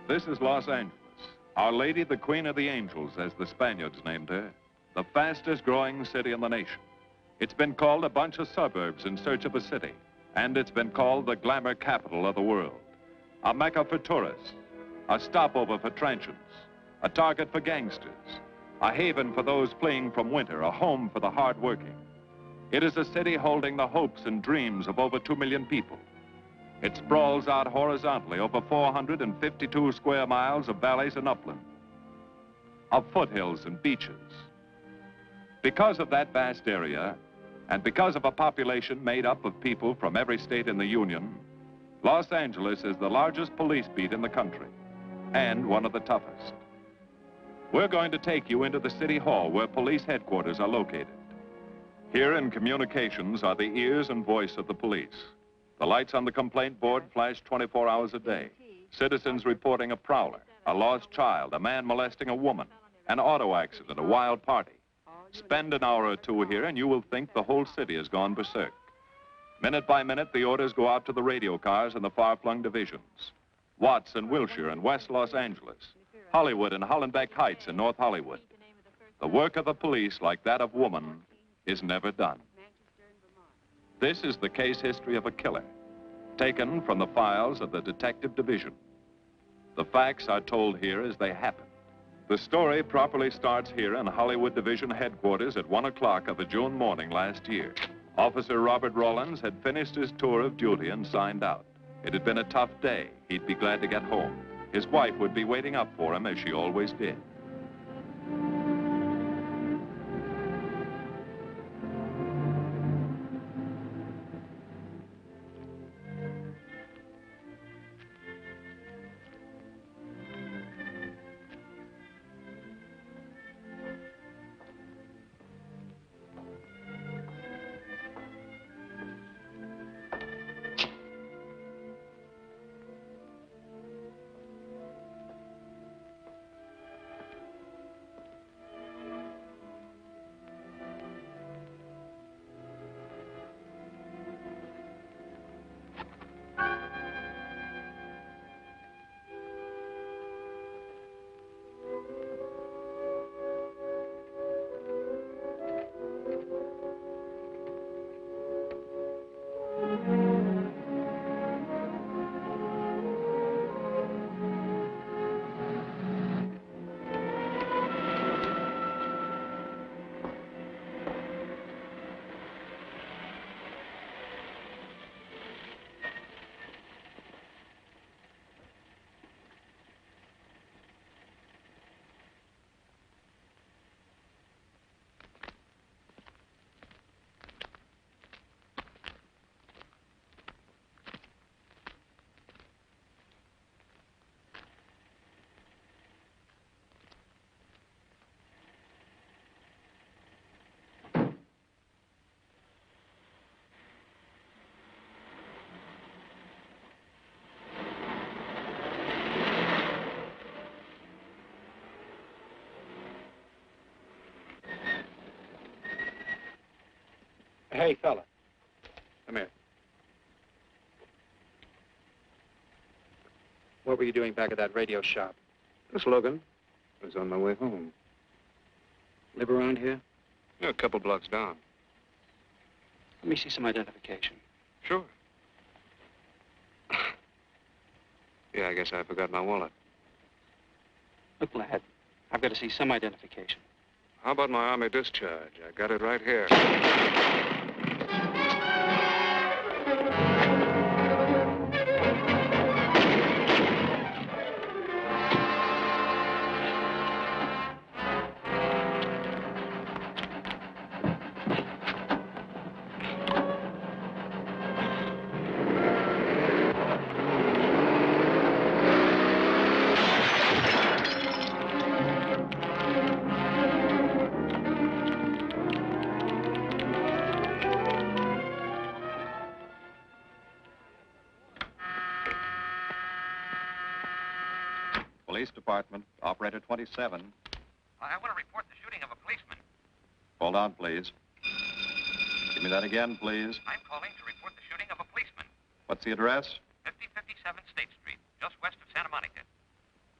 This is Los Angeles. Our Lady, the Queen of the Angels, as the Spaniards named her. The fastest growing city in the nation. It's been called a bunch of suburbs in search of a city. And it's been called the glamour capital of the world. A mecca for tourists. A stopover for transients. A target for gangsters. A haven for those fleeing from winter. A home for the hardworking. It is a city holding the hopes and dreams of over 2 million people. It sprawls out horizontally over 452 square miles of valleys and upland, of foothills and beaches. Because of that vast area, and because of a population made up of people from every state in the Union, Los Angeles is the largest police beat in the country, and one of the toughest. We're going to take you into the city hall where police headquarters are located. Here in communications are the ears and voice of the police. The lights on the complaint board flash 24 hours a day. Citizens reporting a prowler, a lost child, a man molesting a woman, an auto accident, a wild party. Spend an hour or two here and you will think the whole city has gone berserk. Minute by minute, the orders go out to the radio cars in the far-flung divisions. Watts and Wilshire and West Los Angeles. Hollywood and Hollenbeck Heights in North Hollywood. The work of the police, like that of woman, is never done. This is the case history of a killer, taken from the files of the Detective Division. The facts are told here as they happen. The story properly starts here in Hollywood Division headquarters at 1 o'clock of a June morning last year. Officer Robert Rollins had finished his tour of duty and signed out. It had been a tough day. He'd be glad to get home. His wife would be waiting up for him, as she always did. Hey, fella. Come here. What were you doing back at that radio shop? Just looking. I was on my way home. Live around here? Yeah, a couple blocks down. Let me see some identification. Sure. Yeah, I guess I forgot my wallet. Look, lad, I've got to see some identification. How about my Army discharge? I got it right here. Police Department, Operator 27. I want to report the shooting of a policeman. Hold on, please. Give me that again, please. I'm calling to report the shooting of a policeman. What's the address? 5057 State Street, just west of Santa Monica.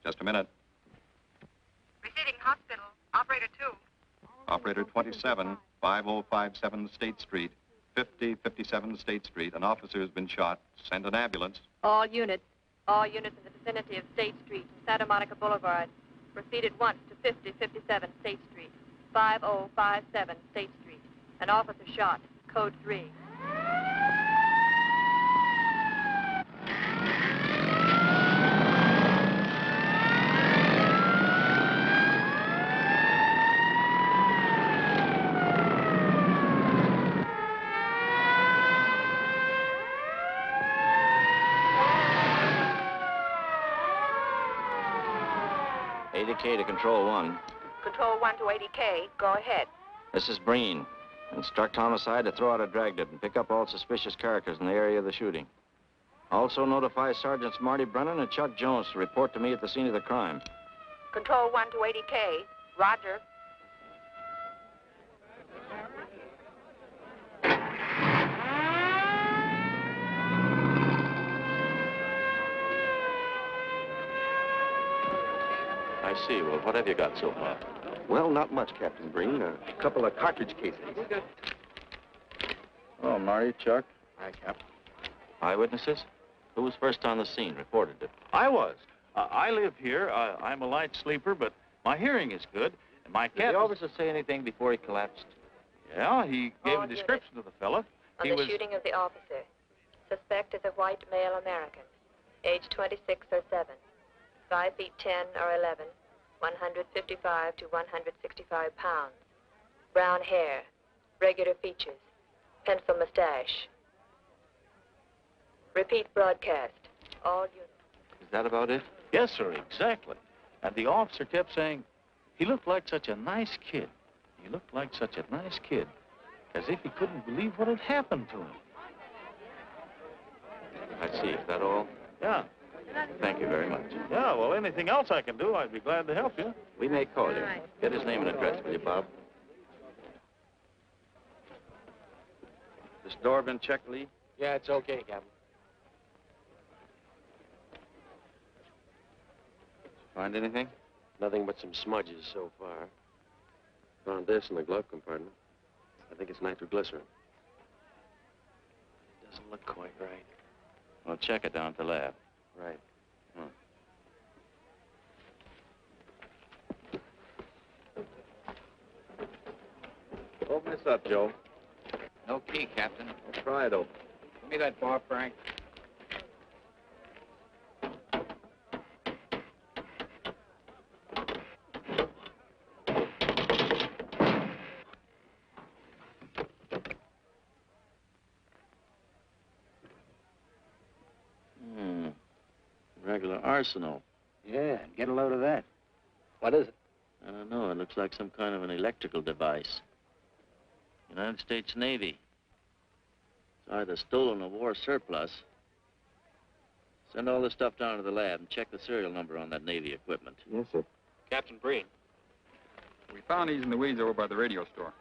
Just a minute. Receiving hospital. Operator 2. Operator 27, 5057 State Street, 5057 State Street. An officer has been shot. Send an ambulance. All units in the vicinity of State Street and Santa Monica Boulevard. Proceed at once to 5057 State Street, 5057 State Street. An officer shot. Code 3. To Control 1. Control 1 to 80K. Go ahead. This is Breen. Instruct Homicide to throw out a Dragnet and pick up all suspicious characters in the area of the shooting. Also notify Sergeants Marty Brennan and Chuck Jones to report to me at the scene of the crime. Control 1 to 80K. Roger. I see. Well, what have you got so far? Well, not much, Captain Breen. A couple of cartridge cases. Oh, Marty, Chuck. Hi, Cap. Eyewitnesses? Who was first on the scene, reported it? I was. I live here. I'm a light sleeper, but my hearing is good. And my cat... Did the officer say anything before he collapsed? Yeah, he gave All a description of the fella. On the shooting of the officer. Suspect is a white male American. Age 26 or 7. 5 feet 10 or 11. 155 to 165 pounds. Brown hair. Regular features. Pencil mustache. Repeat broadcast. All units. Is that about it? Yes, sir, exactly. And the officer kept saying, he looked like such a nice kid. He looked like such a nice kid. As if he couldn't believe what had happened to him. I see. Is that all? Yeah. Thank you very much. Yeah, well, anything else I can do, I'd be glad to help you. We may call you. Get his name and address, will you, Bob? This door been checked, Lee? Yeah, it's okay, Captain. Find anything? Nothing but some smudges so far. Found this in the glove compartment. I think it's nitroglycerin. Doesn't look quite right. Well, check it down at the lab. Right. Open this up, Joe. No key, Captain. Try it open. Give me that bar, Frank. Regular arsenal. Yeah, get a load of that. What is it? I don't know. It looks like some kind of an electrical device. United States Navy. It's either stolen or war surplus. Send all this stuff down to the lab and check the serial number on that Navy equipment. Yes, sir. Captain Breen. We found these in the weeds over by the radio store.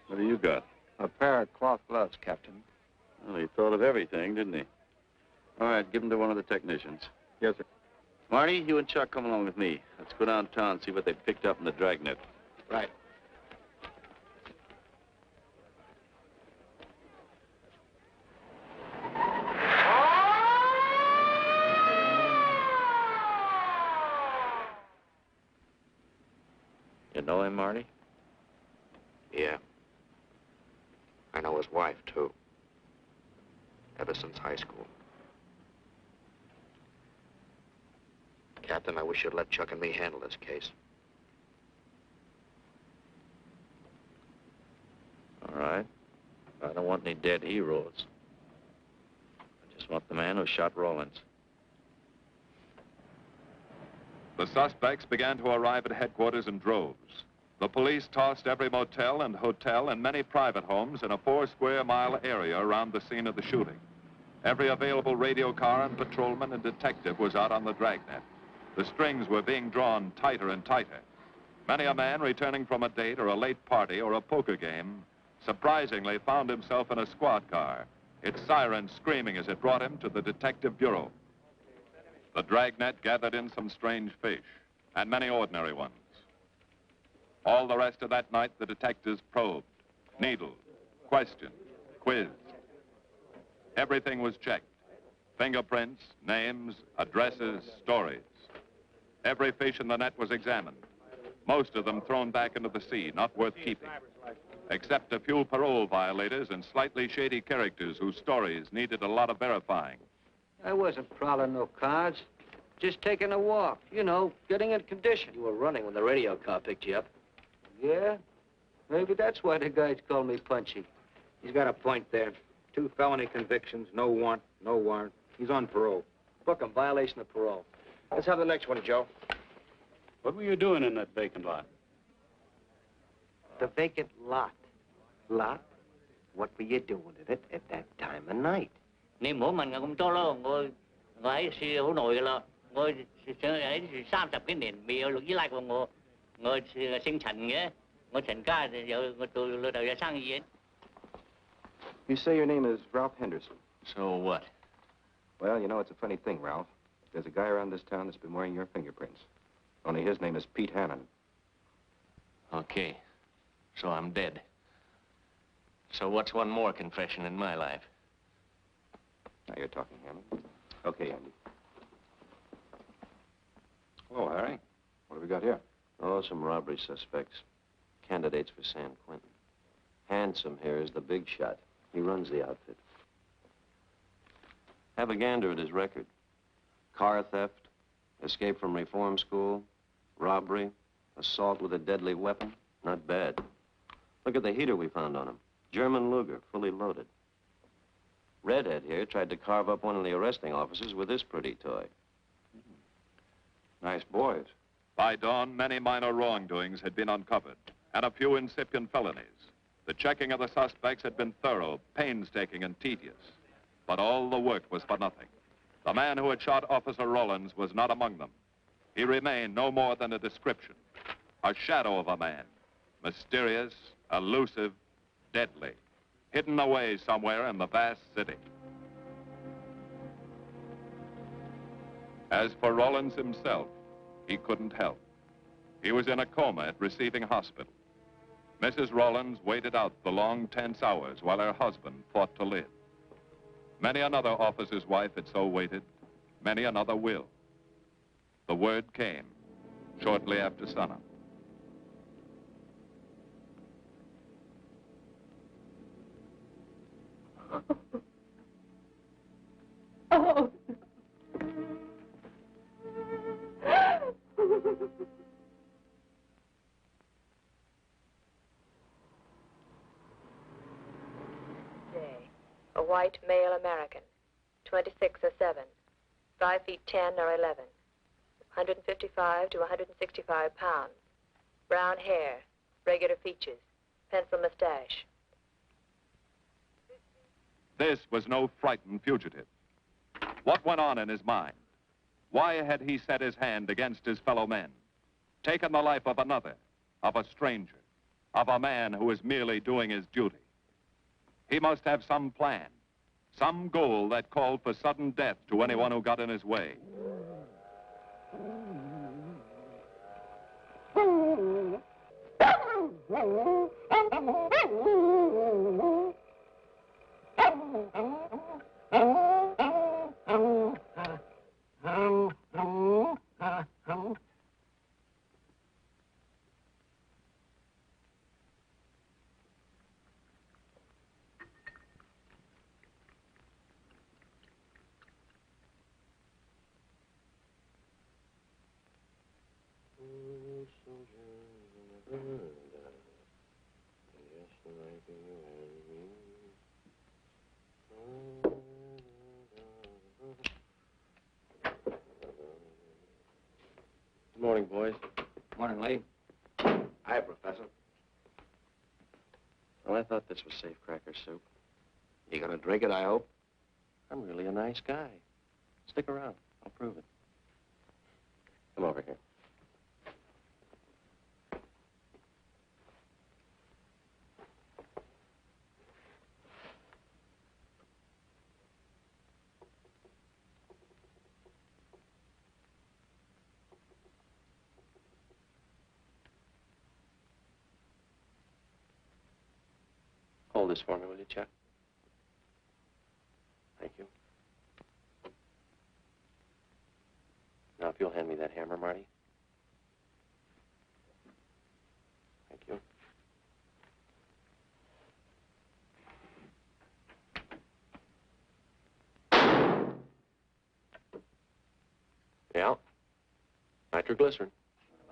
What do you got? A pair of cloth gloves, Captain. Well, he thought of everything, didn't he? All right, give them to one of the technicians. Yes, sir. Marty, you and Chuck come along with me. Let's go downtown and see what they picked up in the Dragnet. Right. You know him, Marty? Yeah. I know his wife, too. Ever since high school. Captain, I wish you'd let Chuck and me handle this case. All right. I don't want any dead heroes. I just want the man who shot Rollins. The suspects began to arrive at headquarters in droves. The police tossed every motel and hotel and many private homes in a 4-square-mile area around the scene of the shooting. Every available radio car and patrolman and detective was out on the Dragnet. The strings were being drawn tighter and tighter. Many a man returning from a date or a late party or a poker game surprisingly found himself in a squad car, its siren screaming as it brought him to the detective bureau. The Dragnet gathered in some strange fish, and many ordinary ones. All the rest of that night, the detectives probed, needled, questioned, quizzed. Everything was checked. Fingerprints, names, addresses, stories. Every fish in the net was examined. Most of them thrown back into the sea, not worth keeping. Except a few parole violators and slightly shady characters whose stories needed a lot of verifying. I wasn't prowling no cars. Just taking a walk, you know, getting in condition. You were running when the radio car picked you up. Yeah? Maybe that's why the guys call me Punchy. He's got a point there. 2 felony convictions, no warrant, no warrant. He's on parole. Book him, violation of parole. Let's have the next one, Joe. What were you doing in that vacant lot? The vacant lot. Lot? What were you doing in it at that time of night? Niệm của mình cũng cho lo ngồi ngồi siêu nổi là ngồi ấy 30 cái nền bị lục dưới lại của ngồi sinh thành nhé ngồi thành ca giờ ngồi từ lừa đầu ra sang gì. You say your name is Ralph Henderson. So what? Well, you know, it's a funny thing, Ralph. There's a guy around this town that's been wearing your fingerprints. Only his name is Pete Hannon. Okay. So I'm dead. So what's one more confession in my life? Now you're talking, Hannon. Okay, Andy. Hello, Harry. What have we got here? Oh, some robbery suspects. Candidates for San Quentin. Handsome here is the big shot. He runs the outfit. Have a gander at his record. Car theft, escape from reform school, robbery, assault with a deadly weapon. Not bad. Look at the heater we found on him. German Luger, fully loaded. Redhead here tried to carve up one of the arresting officers with this pretty toy. Nice boys. By dawn, many minor wrongdoings had been uncovered, and a few incipient felonies. The checking of the suspects had been thorough, painstaking, and tedious. But all the work was for nothing. The man who had shot Officer Rollins was not among them. He remained no more than a description, a shadow of a man, mysterious, elusive, deadly, hidden away somewhere in the vast city. As for Rollins himself, he couldn't help. He was in a coma at receiving hospital. Mrs. Rollins waited out the long, tense hours while her husband fought to live. Many another officer's wife had so waited. Many another will. The word came shortly after sunup. Oh. A white male American, 26 or 7, 5 feet 10 or 11, 155 to 165 pounds, brown hair, regular features, pencil mustache. This was no frightened fugitive. What went on in his mind? Why had he set his hand against his fellow men, taken the life of another, of a stranger, of a man who was merely doing his duty? He must have some plan, some goal that called for sudden death to anyone who got in his way. Good morning, boys. Morning, Lee. Hi, Professor. Well, I thought this was safe-cracker soup. You gonna drink it, I hope? I'm really a nice guy. Stick around. I'll prove it. Come over here. Hold this for me, will you, Chuck? Thank you. Now, if you'll hand me that hammer, Marty. Thank you. Yeah. Nitroglycerin.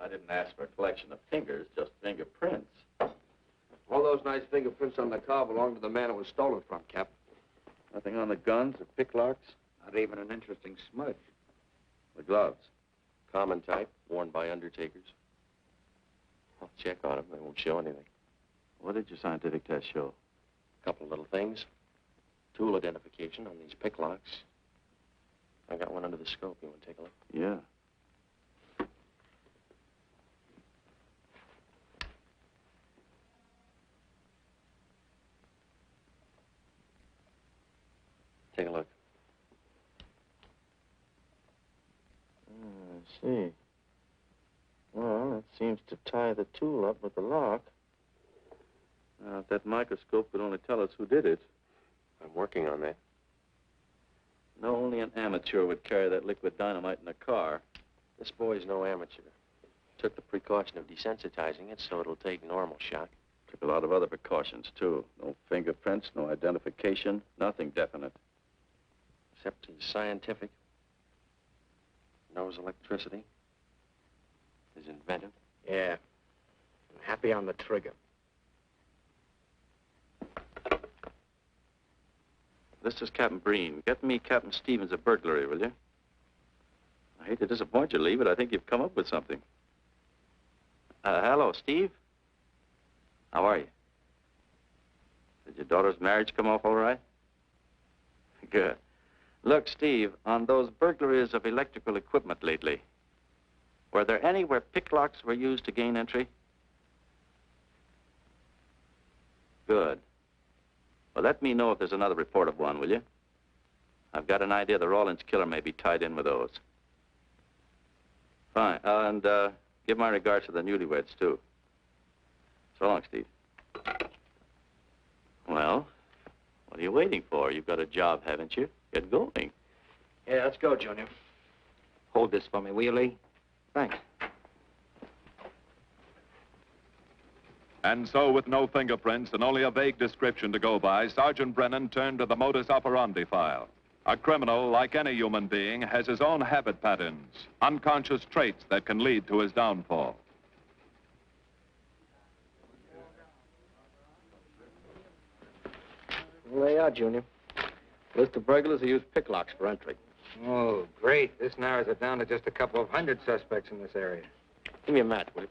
I didn't ask for a collection of fingers, just fingerprints. All those nice fingerprints on the car belong to the man it was stolen from, Cap. Nothing on the guns or picklocks? Not even an interesting smudge. The gloves? Common type, worn by undertakers. I'll check on them. They won't show anything. What did your scientific test show? A couple of little things. Tool identification on these picklocks. I got one under the scope. You want to take a look? Yeah. Take a look. I see. Well, it seems to tie the tool up with the lock. Now, if that microscope could only tell us who did it. I'm working on that. No, only an amateur would carry that liquid dynamite in a car. This boy's no amateur. Took the precaution of desensitizing it so it'll take normal shock. Took a lot of other precautions, too. No fingerprints, no identification, nothing definite. Except he's scientific. Knows electricity. Is inventive. Yeah. I'm happy on the trigger. This is Captain Breen. Get me Captain Stevens a burglary, will you? I hate to disappoint you, Lee, but I think you've come up with something. Hello, Steve. How are you? Did your daughter's marriage come off all right? Good. Look, Steve, on those burglaries of electrical equipment lately, were there any where picklocks were used to gain entry? Good. Well, let me know if there's another report of one, will you? I've got an idea the Rawlins killer may be tied in with those. Fine. And give my regards to the newlyweds, too. So long, Steve. Well, what are you waiting for? You've got a job, haven't you? Get going. Yeah, let's go, Junior. Hold this for me, will you, Lee? Thanks. And so, with no fingerprints and only a vague description to go by, Sergeant Brennan turned to the modus operandi file. A criminal, like any human being, has his own habit patterns, unconscious traits that can lead to his downfall. Well, there you are, Junior. List of burglars who use picklocks for entry. Oh, great. This narrows it down to just a couple of hundred suspects in this area. Give me a match, will you?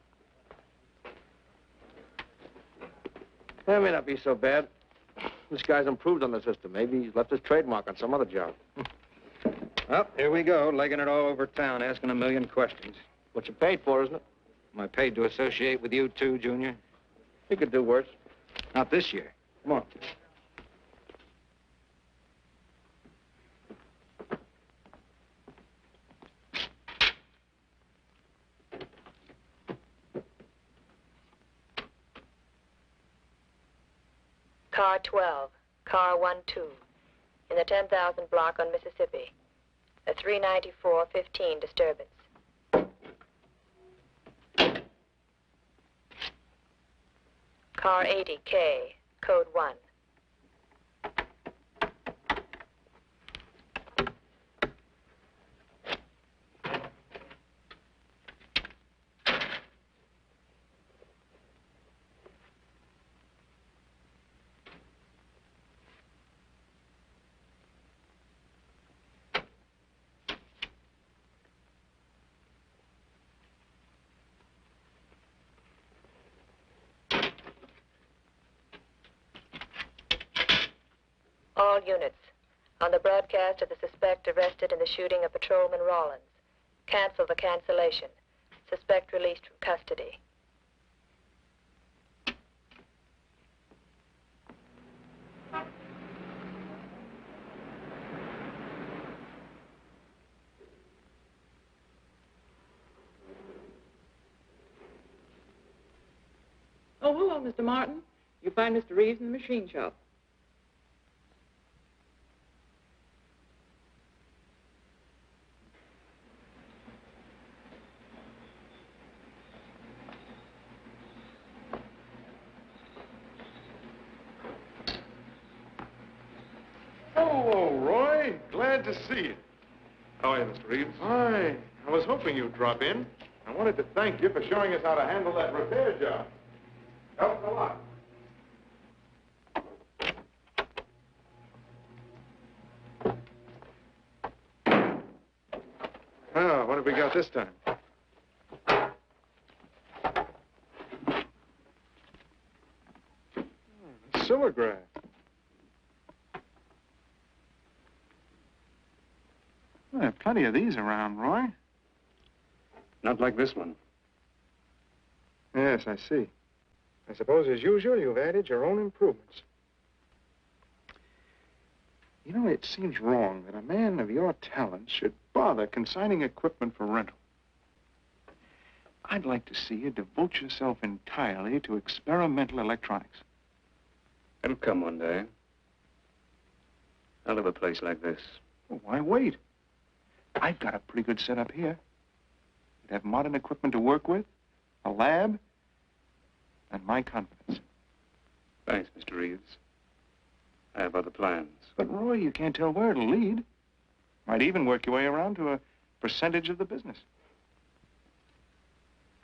That may not be so bad. This guy's improved on the system. Maybe he's left his trademark on some other job. Well, here we go, legging it all over town, asking a million questions. What you paid for, isn't it? Am I paid to associate with you, too, Junior? You could do worse. Not this year. Come on. Car 12, car 12, in the 10,000 block on Mississippi. A 394-15 disturbance. Car 80K, code 1. All units, on the broadcast of the suspect arrested in the shooting of Patrolman Rawlins. Cancel the cancellation. Suspect released from custody. Oh, hello, Mr. Martin. You find Mr. Reeves in the machine shop. Hello, Roy. Glad to see you. How are you, Mr. Reeves? Hi. I was hoping you'd drop in. I wanted to thank you for showing us how to handle that repair job. Helped a lot. Oh, what have we got this time? Silograph. Well, there are plenty of these around, Roy. Not like this one. Yes, I see. I suppose, as usual, you've added your own improvements. You know, it seems wrong that a man of your talents should bother consigning equipment for rental. I'd like to see you devote yourself entirely to experimental electronics. It'll come one day. I'll have a place like this. Well, why wait? I've got a pretty good setup here. You'd have modern equipment to work with, a lab, and my confidence. Thanks, Mr. Reeves. I have other plans. But, Roy, you can't tell where it'll lead. Might even work your way around to a percentage of the business.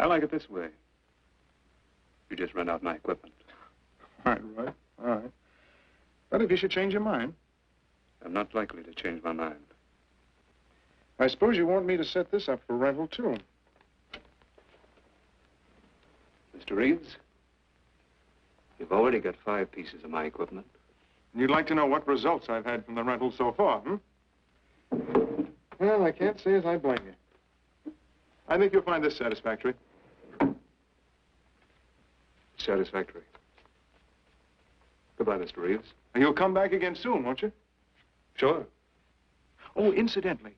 I like it this way. You just rent out my equipment. All right, Roy. All right. But if you should change your mind... I'm not likely to change my mind. I suppose you want me to set this up for rental, too. Mr. Reeves, you've already got 5 pieces of my equipment. You'd like to know what results I've had from the rental so far, Well, I can't say as I blame you. I think you'll find this satisfactory. Satisfactory. Goodbye, Mr. Reeves. You'll come back again soon, won't you? Sure. Oh, incidentally,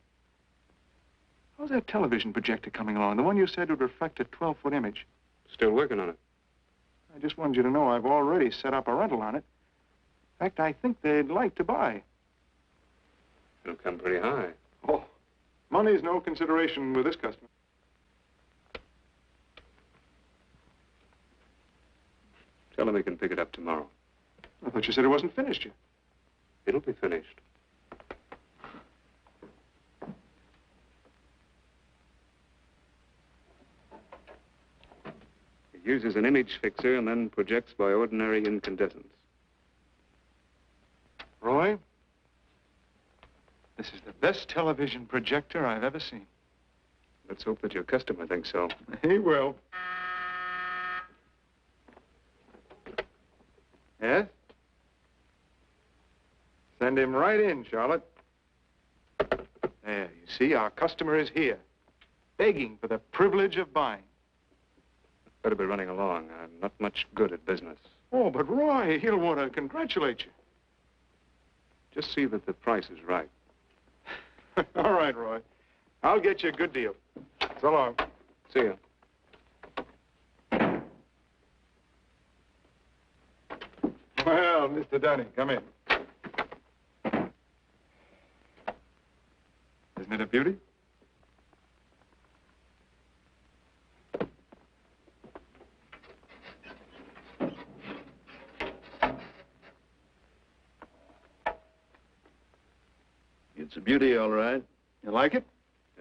how's that television projector coming along? The one you said would reflect a 12-foot image. Still working on it. I just wanted you to know I've already set up a rental on it. In fact, I think they'd like to buy. It'll come pretty high. Oh, money's no consideration with this customer. Tell him he can pick it up tomorrow. I thought you said it wasn't finished yet. It'll be finished. It uses an image fixer and then projects by ordinary incandescence. Roy, this is the best television projector I've ever seen. Let's hope that your customer thinks so. He will. Yes? Send him right in, Charlotte. There, you see, our customer is here, begging for the privilege of buying. Better be running along. I'm not much good at business. Oh, but Roy, he'll want to congratulate you. Just see that the price is right. All right, Roy. I'll get you a good deal. So long. See you. Well, Mr. Dunning, come in. Isn't it a beauty? It's a beauty, all right. You like it?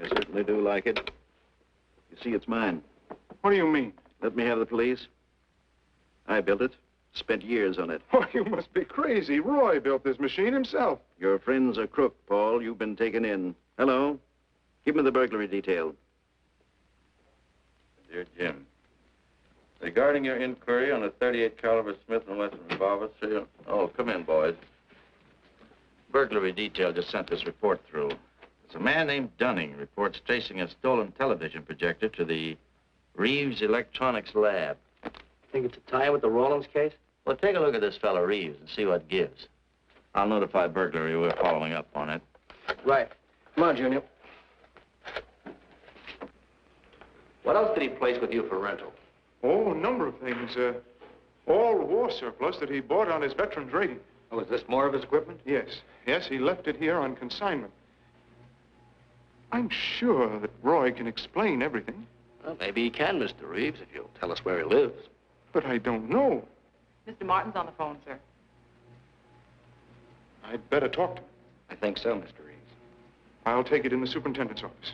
I certainly do like it. You see, it's mine. What do you mean? Let me have the police. I built it. Spent years on it. Oh, you must be crazy. Roy built this machine himself. Your friend's a crook, Paul. You've been taken in. Hello? Give me the burglary detail. Dear Jim, regarding your inquiry on a .38 caliber Smith & Wesson revolver, sir. Oh, come in, boys. Burglary detail just sent this report through. There's a man named Dunning reports tracing a stolen television projector to the Reeves Electronics Lab. Think it's a tie with the Rawlins case? Well, take a look at this fellow Reeves and see what gives. I'll notify burglary. We're following up on it. Right. Come on, Junior. What else did he place with you for rental? Oh, a number of things. All war surplus that he bought on his veterans rating. Oh, is this more of his equipment? Yes. Yes, he left it here on consignment. I'm sure that Roy can explain everything. Well, maybe he can, Mr. Reeves, if you'll tell us where he lives. But I don't know. Mr. Martin's on the phone, sir. I'd better talk to him. I think so, Mr. Reeves. I'll take it in the superintendent's office.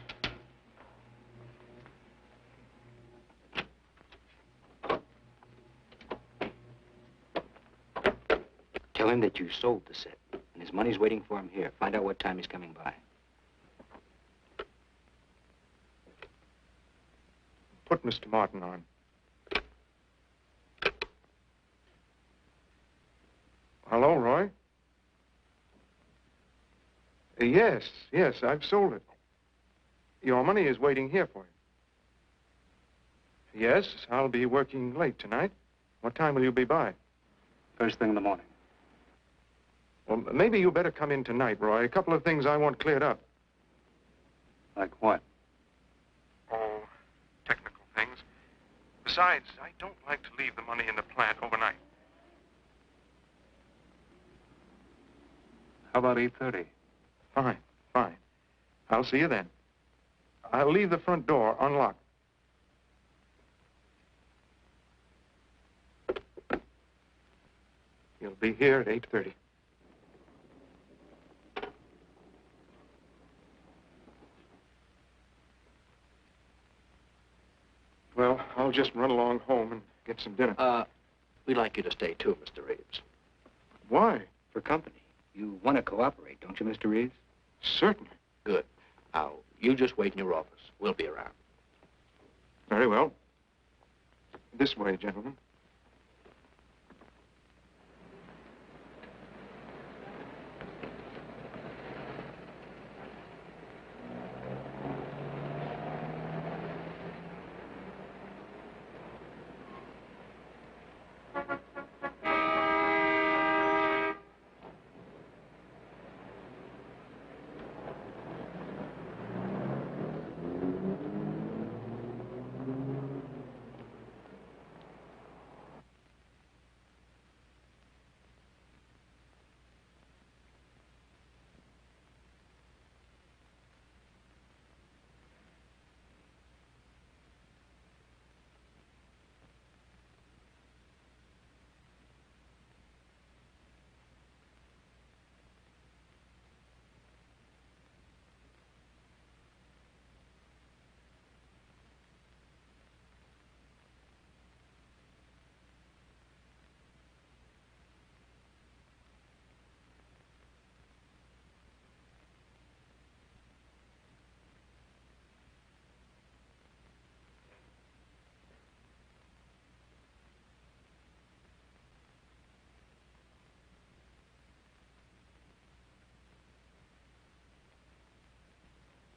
Tell him that you sold the set, and his money's waiting for him here. Find out what time he's coming by. Put Mr. Martin on. Hello, Roy? Yes, I've sold it. Your money is waiting here for you. Yes, I'll be working late tonight. What time will you be by? First thing in the morning. Well, maybe you better come in tonight, Roy. A couple of things I want cleared up. Like what? Oh, technical things. Besides, I don't like to leave the money in the plant overnight. How about 8:30? Fine. I'll see you then. I'll leave the front door unlocked. You'll be here at 8:30. Well, I'll just run along home and get some dinner. We'd like you to stay, too, Mr. Reeves. Why? For company. You want to cooperate, don't you, Mr. Reeves? Certainly. Good. Now, you just wait in your office. We'll be around. Very well. This way, gentlemen.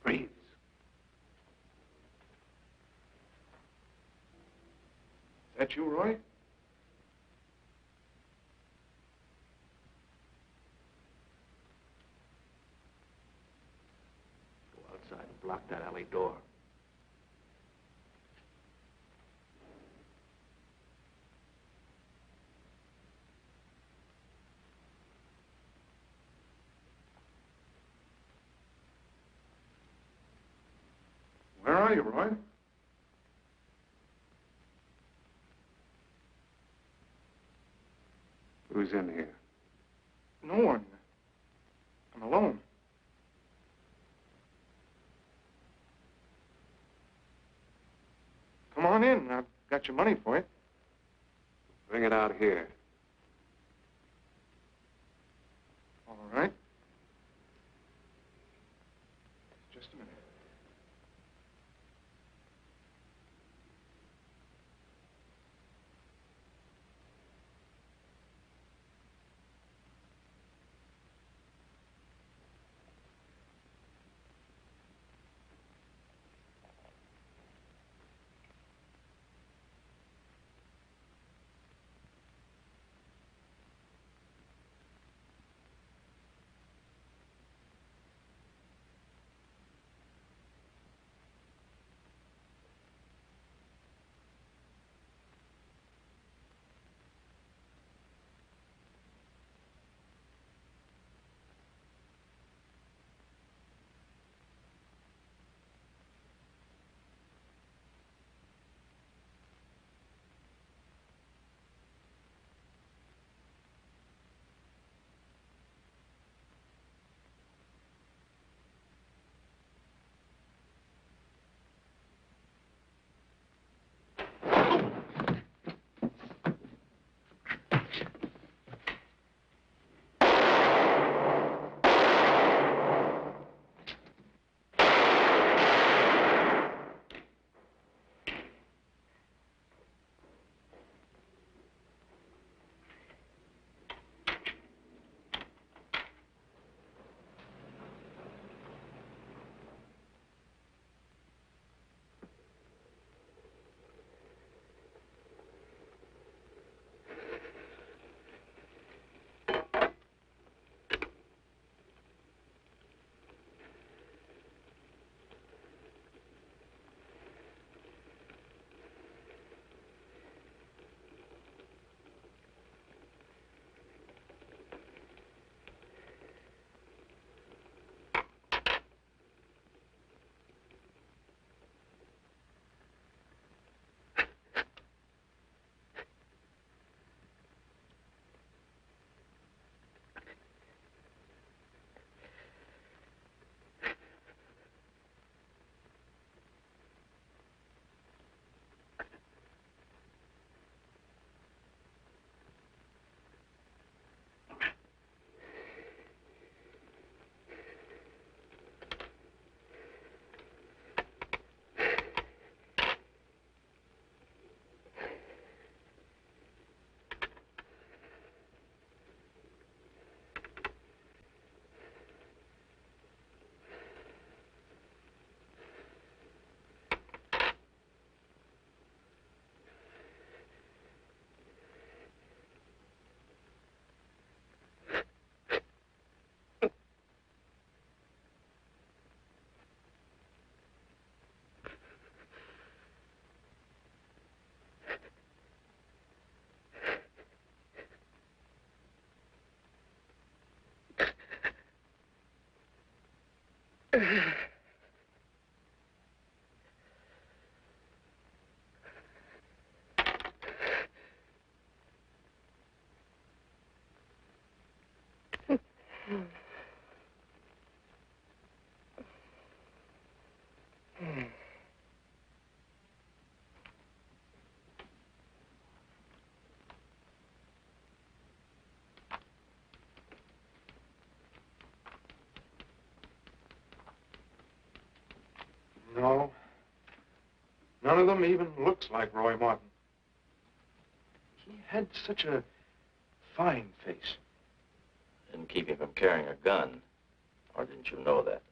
Reeves. That you, Roy? Go outside and block that alley door. Where are you, Roy? Who's in here? No one. I'm alone. Come on in. I've got your money for you. Bring it out here. All right. Just a minute. No. None of them even looks like Roy Martin. He had such a fine face. Didn't keep him from carrying a gun. Or didn't you know that?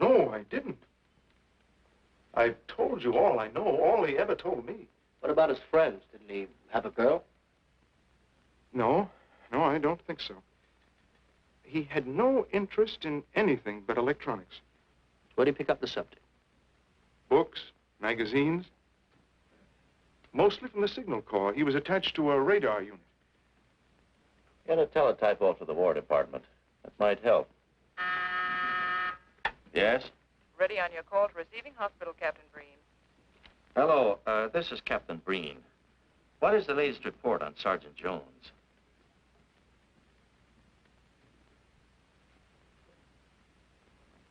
No, I didn't. I've told you all I know, all he ever told me. What about his friends? Didn't he have a girl? No, I don't think so. He had no interest in anything but electronics. Where'd he pick up the subject? Books, magazines. Mostly from the Signal Corps. He was attached to a radar unit. Get a teletype off to the War Department. That might help. Yes? Ready on your call to receiving hospital, Captain Breen. Hello, this is Captain Breen. What is the latest report on Sergeant Jones?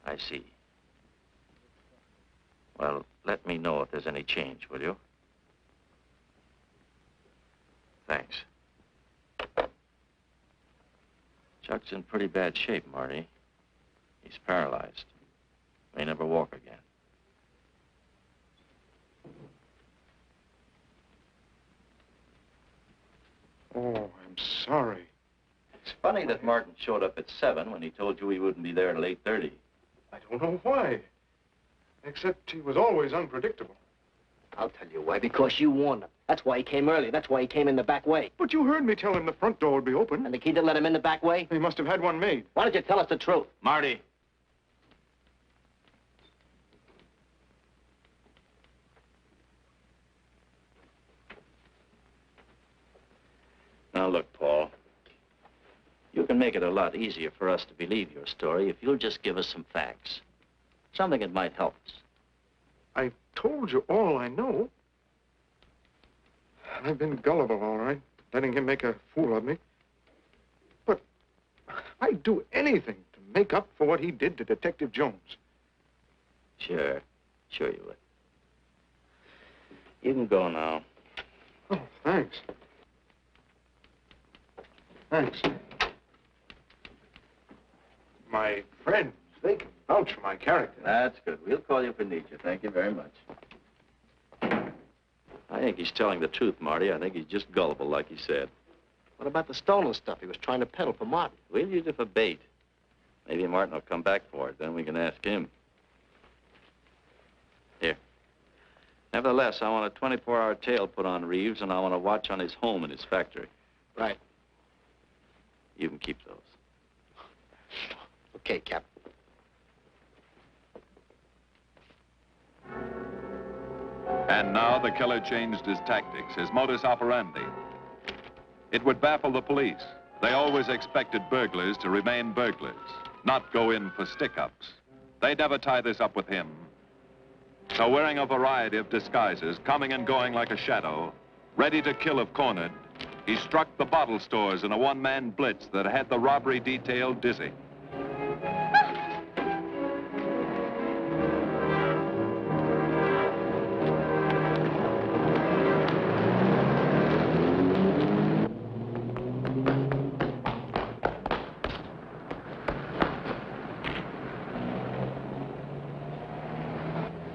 I see. Well, let me know if there's any change, will you? Thanks. Chuck's in pretty bad shape, Marty. He's paralyzed. May never walk again. Oh, I'm sorry. It's funny that Martin showed up at 7 when he told you he wouldn't be there till 8:30. I don't know why. Except he was always unpredictable. I'll tell you why. Because you warned him. That's why he came early. That's why he came in the back way. But you heard me tell him the front door would be open. And the key didn't let him in the back way? He must have had one made. Why don't you tell us the truth? Marty. Now, look, Paul. You can make it a lot easier for us to believe your story if you'll just give us some facts. Something that might help us. I've told you all I know. I've been gullible, all right, letting him make a fool of me. But I'd do anything to make up for what he did to Detective Jones. Sure you would. You can go now. Oh, thanks. Thanks. My friends, they can vouch for my character. That's good. We'll call you if we need you. Thank you very much. I think he's telling the truth, Marty. I think he's just gullible, like he said. What about the stolen stuff he was trying to peddle for Martin? We'll use it for bait. Maybe Martin will come back for it. Then we can ask him. Here. Nevertheless, I want a 24-hour tail put on Reeves, and I want a watch on his home and his factory. Right. You can keep those. Okay, Captain. And now the killer changed his tactics, his modus operandi. It would baffle the police. They always expected burglars to remain burglars, not go in for stick-ups. They'd never tie this up with him. So wearing a variety of disguises, coming and going like a shadow, ready to kill if cornered, he struck the bottle stores in a one-man blitz that had the robbery detail dizzy.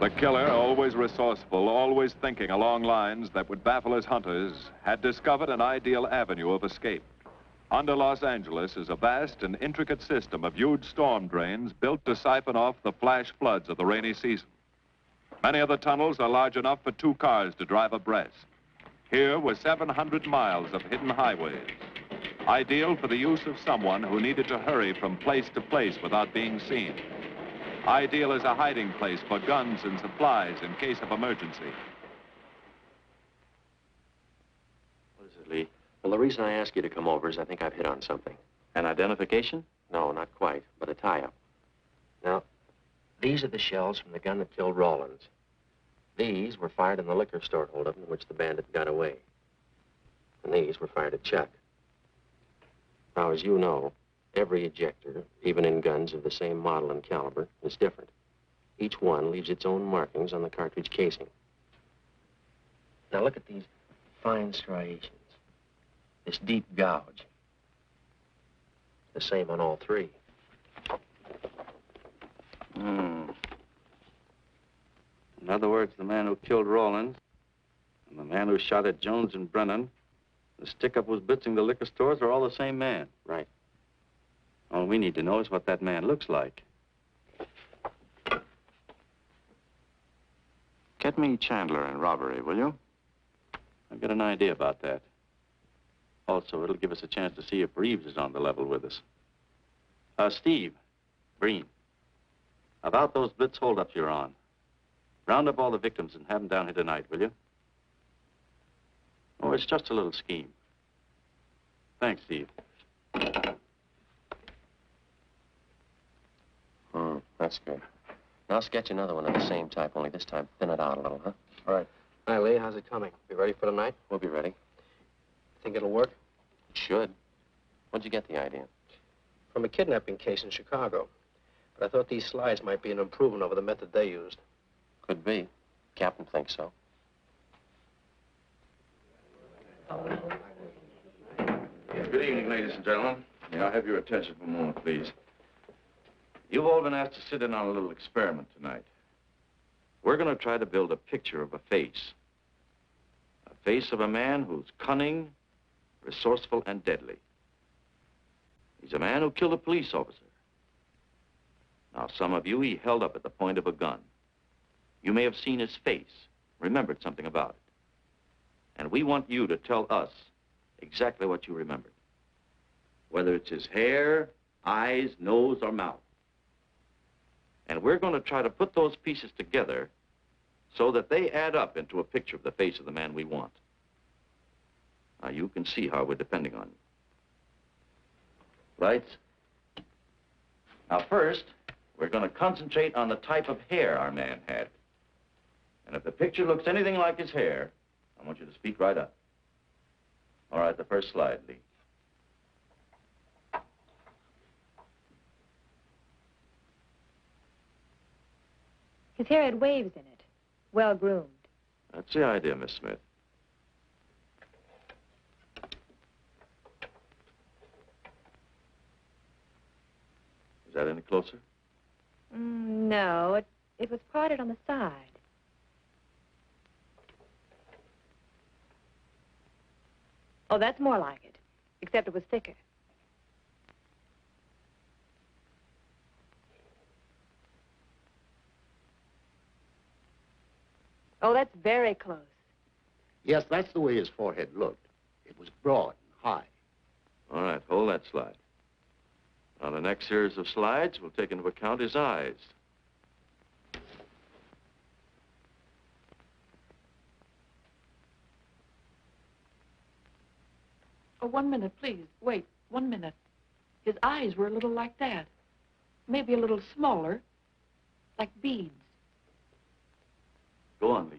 The killer, always resourceful, always thinking along lines that would baffle his hunters, had discovered an ideal avenue of escape. Under Los Angeles is a vast and intricate system of huge storm drains built to siphon off the flash floods of the rainy season. Many of the tunnels are large enough for 2 cars to drive abreast. Here were 700 miles of hidden highways, ideal for the use of someone who needed to hurry from place to place without being seen. Ideal as a hiding place for guns and supplies in case of emergency. What is it, Lee? Well, the reason I asked you to come over is I think I've hit on something. An identification? No, not quite, but a tie-up. Now, these are the shells from the gun that killed Rawlins. These were fired in the liquor store holdup in which the bandit got away. And these were fired at Chuck. Now, as you know, Every ejector, even in guns of the same model and caliber, is different. Each one leaves its own markings on the cartridge casing. Now look at these fine striations. This deep gouge. The same on all three. In other words, the man who killed Rawlins and the man who shot at Jones and Brennan, the stick-up who's blitzing the liquor stores are all the same man. Right. All we need to know is what that man looks like. Get me Chandler and robbery, will you? I've got an idea about that. Also, it'll give us a chance to see if Reeves is on the level with us. Steve, Breen, about those blitz holdups you're on. Round up all the victims and have them down here tonight, will you? Oh, it's just a little scheme. Thanks, Steve. That's good. Now I'll sketch another one of the same type, only this time thin it out a little, huh? All right. Hi, Lee. How's it coming? Be ready for tonight? We'll be ready. Think it'll work? It should. When'd you get the idea? From a kidnapping case in Chicago. But I thought these slides might be an improvement over the method they used. Could be. Captain thinks so. Good evening, ladies and gentlemen. May I have your attention for a moment, please? You've all been asked to sit in on a little experiment tonight. We're going to try to build a picture of a face. A face of a man who's cunning, resourceful, and deadly. He's a man who killed a police officer. Now, some of you he held up at the point of a gun. You may have seen his face, remembered something about it. And we want you to tell us exactly what you remembered. Whether it's his hair, eyes, nose, or mouth. And we're going to try to put those pieces together so that they add up into a picture of the face of the man we want. Now, you can see how we're depending on you. Lights? Now, first, we're going to concentrate on the type of hair our man had. And if the picture looks anything like his hair, I want you to speak right up. All right, the first slide, Lee. His hair had waves in it, well-groomed. That's the idea, Miss Smith. Is that any closer? No, it was parted on the side. Oh, that's more like it, except it was thicker. Oh, that's very close. Yes, that's the way his forehead looked. It was broad and high. All right, hold that slide. On the next series of slides, we'll take into account his eyes. Oh, 1 minute, please. Wait, 1 minute. His eyes were a little like that. Maybe a little smaller, like beads. Go on, Lee.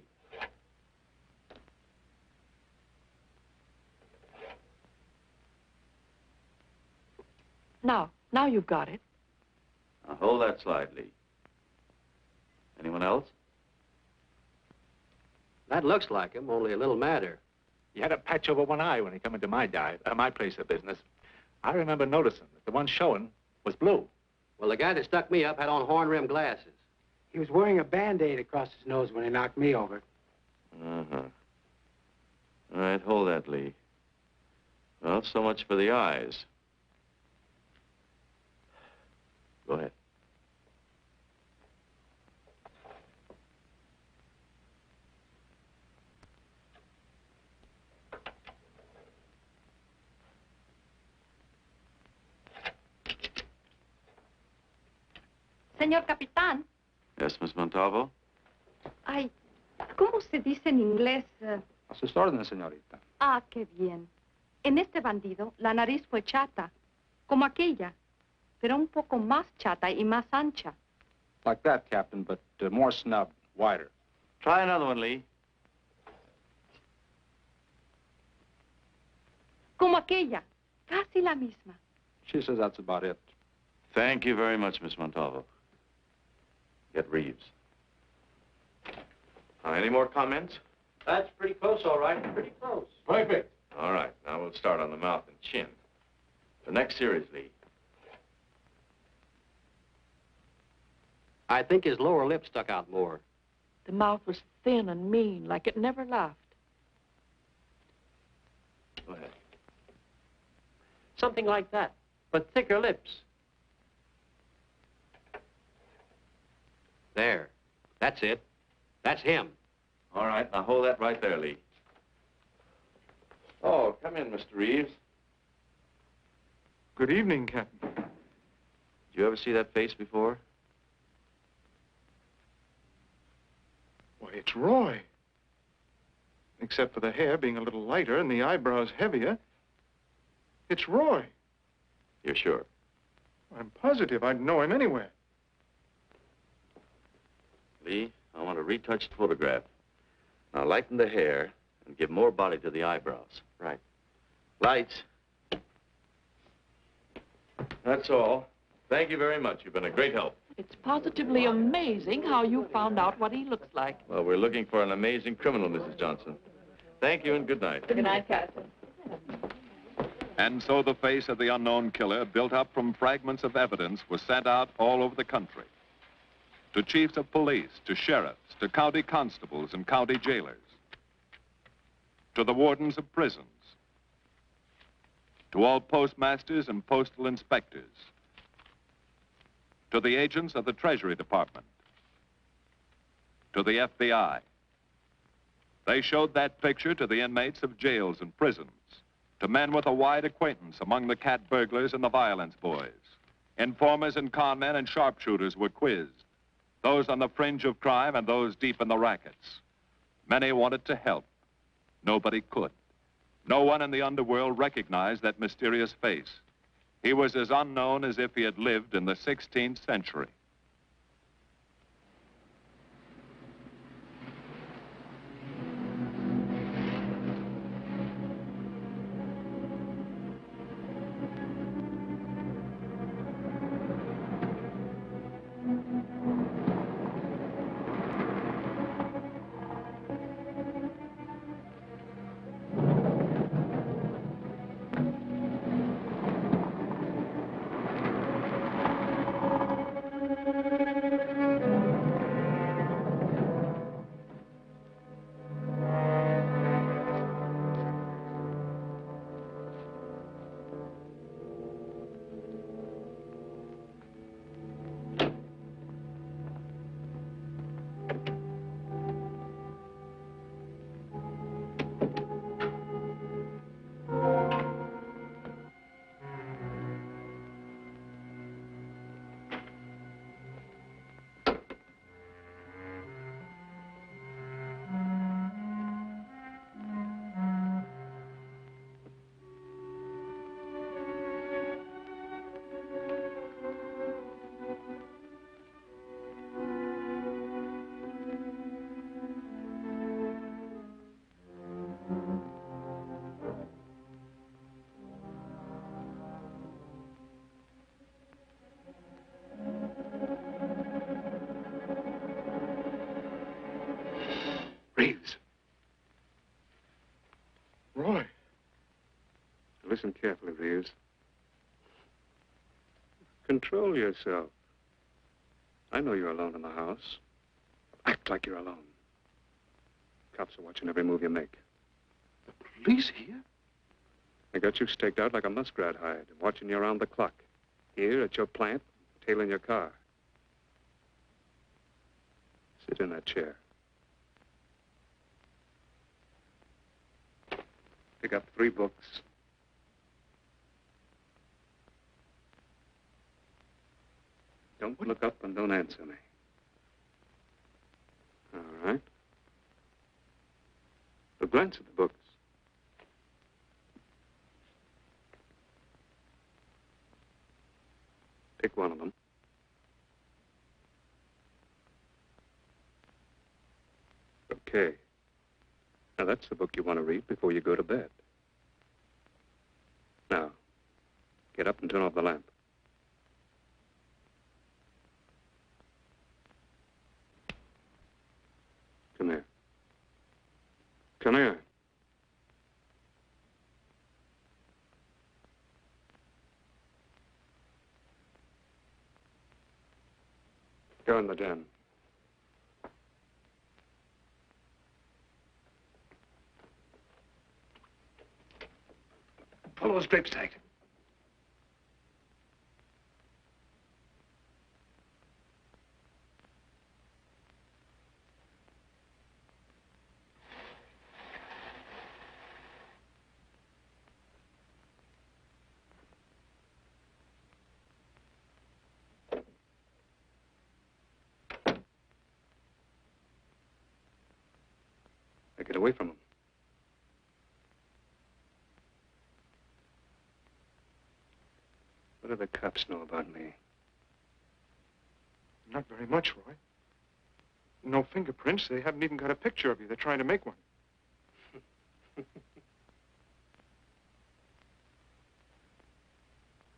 Now you've got it. Now, hold that slide, Lee. Anyone else? That looks like him, only a little madder. He had a patch over one eye when he come into my place of business. I remember noticing that the one showing was blue. Well, the guy that stuck me up had on horn-rimmed glasses. He was wearing a Band-Aid across his nose when he knocked me over. Uh-huh. All right, hold that, Lee. Well, so much for the eyes. Go ahead. Señor Capitán. Yes, Miss Montalvo? Ay, ¿cómo se dice en inglés? A sus órdenes, señorita. Ah, qué bien. En este bandido, la nariz fue chata, como aquella, pero un poco más chata y más ancha. Like that, Captain, but more snubbed, wider. Try another one, Lee. Como aquella, casi la misma. She says that's about it. Thank you very much, Miss Montalvo. Get Reeves. Any more comments? That's pretty close, all right. Pretty close. Perfect. All right, now we'll start on the mouth and chin. The next series, Lee. I think his lower lip stuck out more. The mouth was thin and mean, like it never laughed. Go ahead. Something like that, but thicker lips. There. That's it. That's him. All right, now hold that right there, Lee. Oh, come in, Mr. Reeves. Good evening, Captain. Did you ever see that face before? Why, it's Roy. Except for the hair being a little lighter and the eyebrows heavier. It's Roy. You're sure? I'm positive I'd know him anywhere. Lee, I want a retouched photograph. Now lighten the hair and give more body to the eyebrows. Right. Lights. That's all. Thank you very much. You've been a great help. It's positively amazing how you found out what he looks like. Well, we're looking for an amazing criminal, Mrs. Johnson. Thank you and good night. Good night, Captain. And so the face of the unknown killer, built up from fragments of evidence, was sent out all over the country. To chiefs of police, to sheriffs, to county constables and county jailers, to the wardens of prisons, to all postmasters and postal inspectors, to the agents of the Treasury Department, to the FBI. They showed that picture to the inmates of jails and prisons, to men with a wide acquaintance among the cat burglars and the violence boys. Informers and conmen and sharpshooters were quizzed, those on the fringe of crime and those deep in the rackets. Many wanted to help. Nobody could. No one in the underworld recognized that mysterious face. He was as unknown as if he had lived in the 16th century. Reeves. Roy. Listen carefully, Reeves. Control yourself. I know you're alone in the house. Act like you're alone. Cops are watching every move you make. The police here? They got you staked out like a muskrat hide, watching you around the clock. Here at your plant, tailing your car. Sit in that chair. Pick up 3 books. Don't look up and don't answer me. All right. But glance at the books. Pick one of them. Okay. Now, that's the book you want to read before you go to bed. Now, Get up and turn off the lamp. Come here. Come here. Go in the den. Pull those drapes tight. Now get away from him. What do the cops know about me? Not very much, Roy. No fingerprints. They haven't even got a picture of you. They're trying to make one.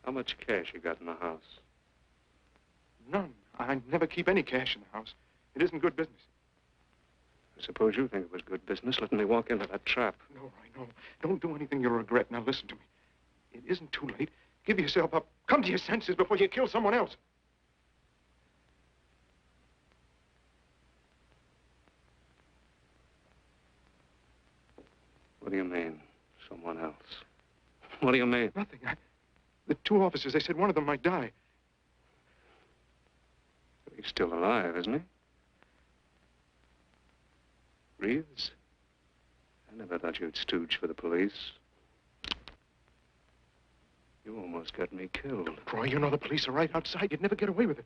How much cash you got in the house? None. I never keep any cash in the house. It isn't good business. I suppose you think it was good business letting me walk into that trap. No, Roy, no. Don't do anything you'll regret. Now listen to me. It isn't too late. Give yourself up. Come to your senses before you kill someone else. What do you mean, someone else? What do you mean? Nothing. The two officers, they said one of them might die. He's still alive, isn't he? Reeves? I never thought you'd stooge for the police. You almost got me killed. Roy, you know the police are right outside. You'd never get away with it.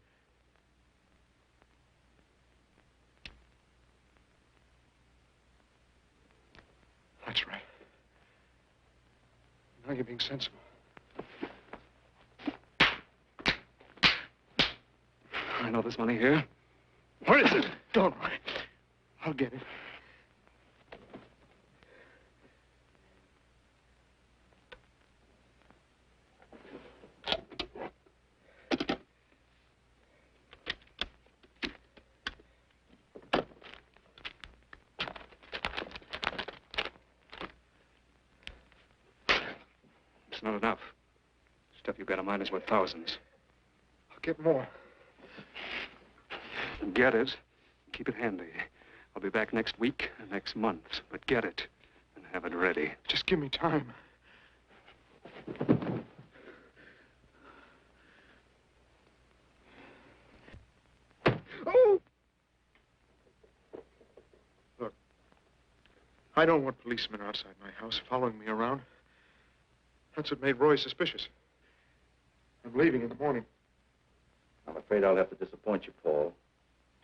That's right. Now you're being sensible. I know there's money here. Where is it? Don't worry. I'll get it. It's not enough. Stuff you've got in mind is worth thousands. I'll get more. Get it. Keep it handy. I'll be back next week, next month. But get it and have it ready. Just give me time. Oh! Look, I don't want policemen outside my house following me around. That's what made Roy suspicious. I'm leaving in the morning. I'm afraid I'll have to disappoint you, Paul.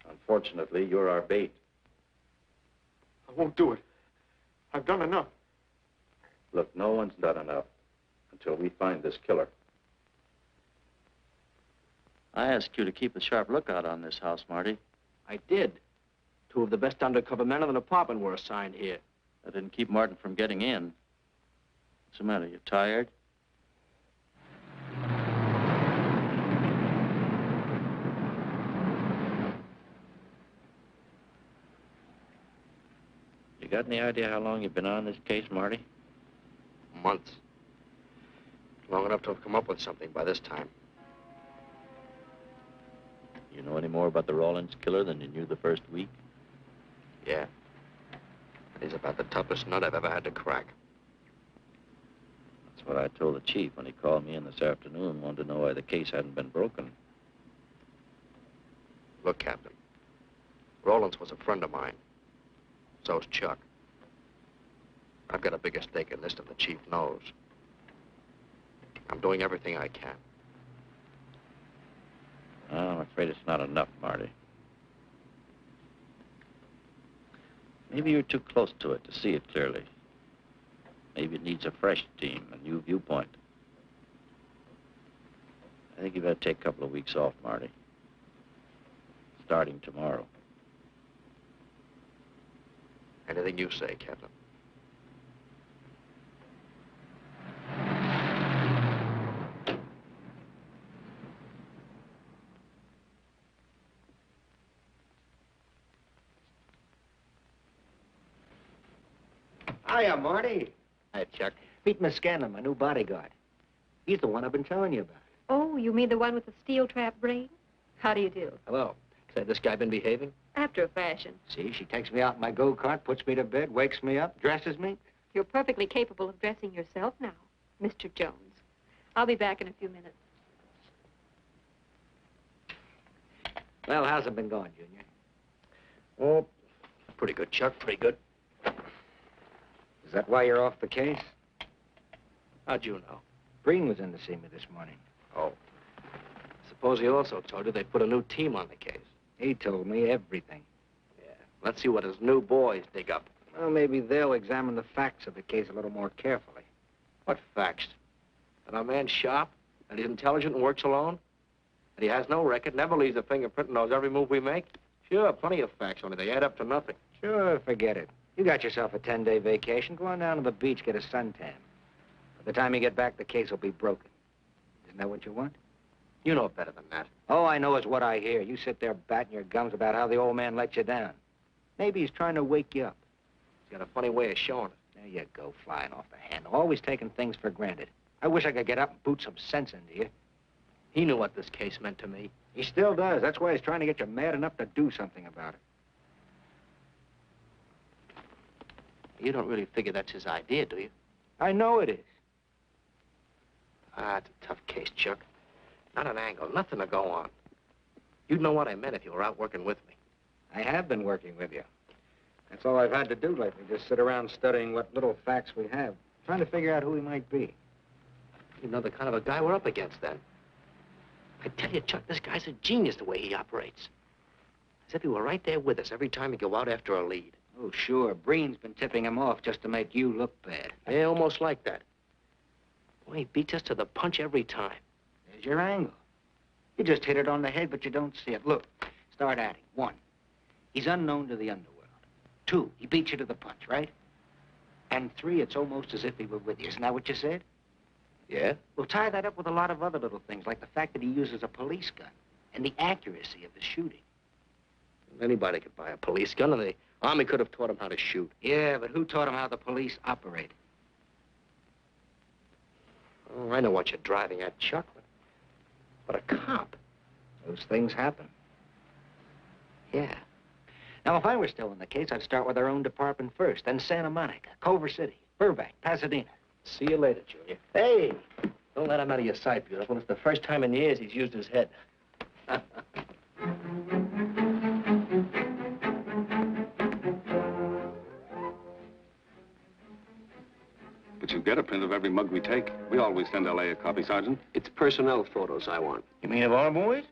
Unfortunately, you're our bait. I won't do it. I've done enough. Look, no one's done enough until we find this killer. I asked you to keep a sharp lookout on this house, Marty. I did. Two of the best undercover men in the department were assigned here. That didn't keep Martin from getting in. What's the matter? You tired? You got any idea how long you've been on this case, Marty? Months. Long enough to have come up with something by this time. You know any more about the Rawlins killer than you knew the first week? Yeah. He's about the toughest nut I've ever had to crack. That's what I told the chief when he called me in this afternoon, wanted to know why the case hadn't been broken. Look, Captain. Rawlins was a friend of mine. So's Chuck. I've got a bigger stake in this than the chief knows. I'm doing everything I can. I'm afraid it's not enough, Marty. Maybe you're too close to it to see it clearly. Maybe it needs a fresh team, a new viewpoint. I think you better take a couple of weeks off, Marty. Starting tomorrow. Anything you say, Captain. Hiya, Marty. Hi, Chuck. Meet Miss Scanlon, my new bodyguard. He's the one I've been telling you about. Oh, you mean the one with the steel trap brain? How do you do? Hello. Say, this guy been behaving? After a fashion. See, she takes me out in my go-kart, puts me to bed, wakes me up, dresses me. You're perfectly capable of dressing yourself now, Mr. Jones. I'll be back in a few minutes. Well, how's it been going, Junior? Oh, pretty good, Chuck, pretty good. Is that why you're off the case? How'd you know? Breen was in to see me this morning. Oh. Suppose he also told you they put a new team on the case. He told me everything. Yeah. Let's see what his new boys dig up. Well, maybe they'll examine the facts of the case a little more carefully. What facts? That our man's sharp, that he's intelligent and works alone, that he has no record, never leaves a fingerprint and knows every move we make? Sure, plenty of facts, only they add up to nothing. Sure, forget it. You got yourself a 10-day vacation. Go on down to the beach, get a suntan. By the time you get back, the case will be broken. Isn't that what you want? You know better than that. All I know is what I hear. You sit there batting your gums about how the old man let you down. Maybe he's trying to wake you up. He's got a funny way of showing it. There you go, flying off the handle. Always taking things for granted. I wish I could get up and boot some sense into you. He knew what this case meant to me. He still does. That's why he's trying to get you mad enough to do something about it. You don't really figure that's his idea, do you? I know it is. Ah, it's a tough case, Chuck. Not an angle, nothing to go on. You'd know what I meant if you were out working with me. I have been working with you. That's all I've had to do lately, just sit around studying what little facts we have, trying to figure out who he might be. You know the kind of a guy we're up against, then. I tell you, Chuck, this guy's a genius the way he operates. As if he were right there with us every time we go out after a lead. Oh, sure. Breen's been tipping him off just to make you look bad. Yeah, almost like that. Boy, he beats us to the punch every time. There's your angle. You just hit it on the head, but you don't see it. Look, start adding. 1, he's unknown to the underworld. 2, he beats you to the punch, right? And 3, it's almost as if he were with you. Isn't that what you said? Yeah. Well, tie that up with a lot of other little things, like the fact that he uses a police gun and the accuracy of his shooting. Anybody could buy a police gun, and the Army could have taught him how to shoot. Yeah, but who taught him how the police operate? Oh, I know what you're driving at, Chuck, but a cop. Those things happen. Yeah. Now, if I were still in the case, I'd start with our own department first, then Santa Monica, Culver City, Burbank, Pasadena. See you later, Junior. Hey! Don't let him out of your sight, beautiful. It's the first time in years he's used his head. But you get a print of every mug we take. We always send L.A. a copy, Sergeant. It's personnel photos I want. You mean of our boys?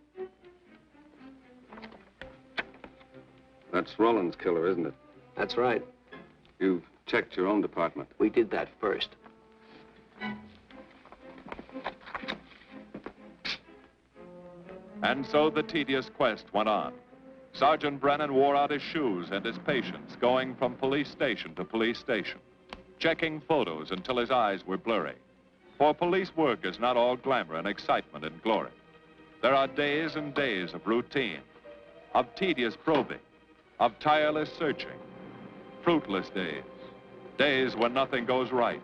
That's Roland's killer, isn't it? That's right. You've checked your own department. We did that first. And so the tedious quest went on. Sergeant Brennan wore out his shoes and his patience, going from police station to police station, checking photos until his eyes were blurry. For police work is not all glamour and excitement and glory. There are days and days of routine, of tedious probing, of tireless searching, fruitless days, days when nothing goes right,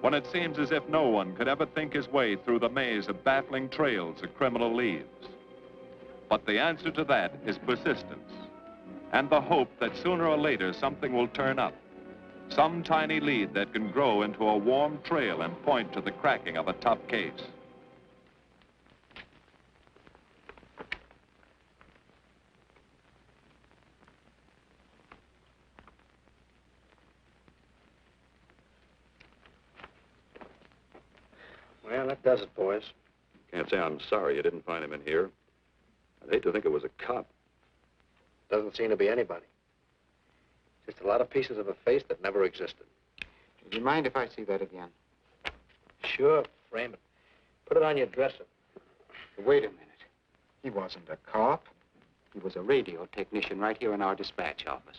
when it seems as if no one could ever think his way through the maze of baffling trails a criminal leaves. But the answer to that is persistence, and the hope that sooner or later something will turn up, some tiny lead that can grow into a warm trail and point to the cracking of a tough case. Well, that does it, boys. Can't say I'm sorry you didn't find him in here. I'd hate to think it was a cop. Doesn't seem to be anybody. Just a lot of pieces of a face that never existed. Do you mind if I see that again? Sure, frame it. Put it on your dresser. Wait a minute. He wasn't a cop. He was a radio technician right here in our dispatch office.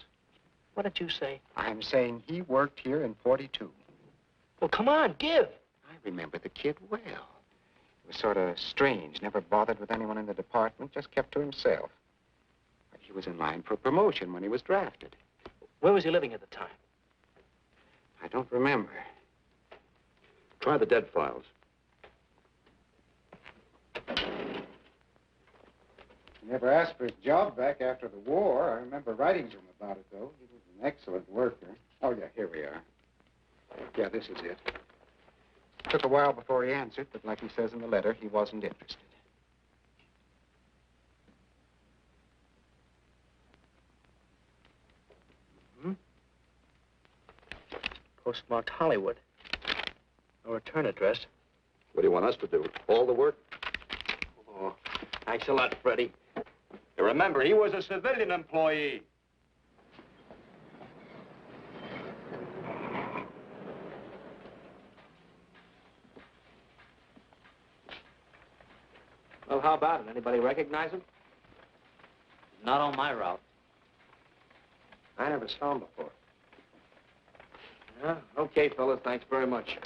What did you say? I'm saying he worked here in 42. Well, come on, give. I remember the kid well. He was sort of strange, never bothered with anyone in the department, just kept to himself. But he was in line for promotion when he was drafted. Where was he living at the time? I don't remember. Try the dead files. He never asked for his job back after the war. I remember writing to him about it, though. He was an excellent worker. Oh, yeah, here we are. Yeah, this is it. Took a while before he answered, but like he says in the letter, he wasn't interested. Postmarked Hollywood. No return address. What do you want us to do? All the work? Oh, thanks a lot, Freddie. Remember, he was a civilian employee. Well, how about it? Anybody recognize him? Not on my route. I never saw him before. Yeah, okay, fellas. Thanks very much.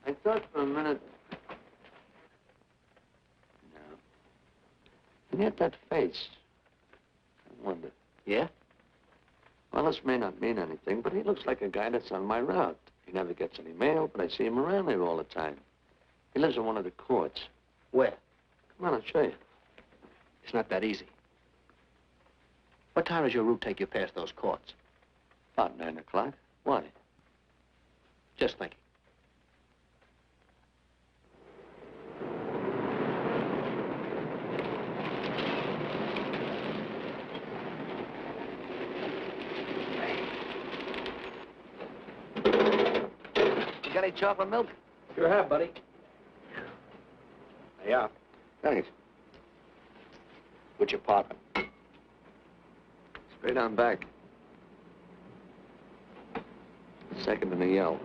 I thought for a minute... No. And yet that face. I wonder. Yeah? Well, this may not mean anything, but he looks like a guy that's on my route. He never gets any mail, but I see him around there all the time. He lives in one of the courts. Where? Come on, I'll show you. It's not that easy. What time does your route take you past those courts? About 9 o'clock. Why? Just thinking. You got any chocolate milk? Sure have, buddy. Yeah. Thanks. Which apartment? Straight on back. Second in the yell.